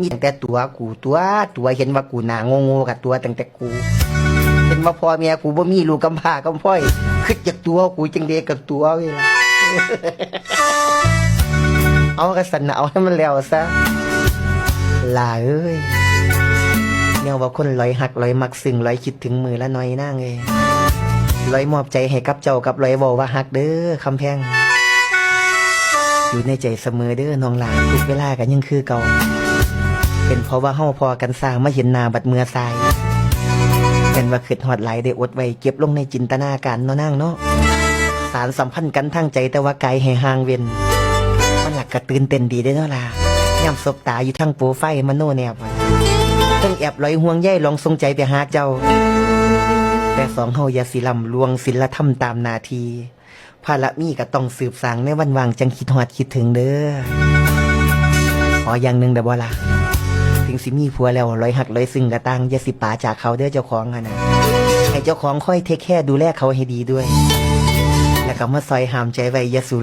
มีตั้งแต่ตัวกูตัวเห็นว่ากูหน้าโง่ๆกับตัวตั้งแต่กูเห็นว่าพ่อแม่กูบ่มีลูกกำพร้ากำพร้อยคิดจากตัวกูจังเดกับตัวเวล่ะ เอากระสันเอาให้มันแล้วซะลาเอ้ยเนี่ยว่าคนลอยหักลอยมักซึ้งลอยคิดถึงมือละน้อยนางเอ้ยลอยมอบใจให้กับเจ้ากับลอยบอกว่าหักเด้อคำแพงอยู่ในใจเสมอเด้อน้องหลานทุกเวลากันยังคือเก่าเป็นเพราะว่าเฮาพอกันสร้างมาเห็นหน้าบัดเมื่อทรายเป็นว่าคิดฮอดหลายได้อดไว้เก็บลงในจินตนาการเนาะนางเนาะสารสัมพันธ์กันทางใจแต่ว่าไกลให้ห่างเว้นมันหลักกระตื่นเต้นดีได้เนาะล่ะย่ำศบตาอยู่ทางโปรไฟล์มโนแนบต้องแอบลอยห่วงใยลองทรงใจไปหาเจ้าแต่สองเฮาอย่าสิลำลวงศีลธรรมตามนาทีภาระมีก็ต้องสืบสางในวันว่างจังคิดฮอดคิดถึงเด้อขออย่างหนึ่งเด้อบ่ล่ะถึงสิมีผัวแล้วลอยหักลอยซึ้งกระตังอย่าสิป๋าจากเขาเด้อเจ้าของนะให้เจ้าของค่อยเทคแคร์ดูแลเขาให้ดีด้วยแล้วก็มาซอยหามใจไว้อย่าสู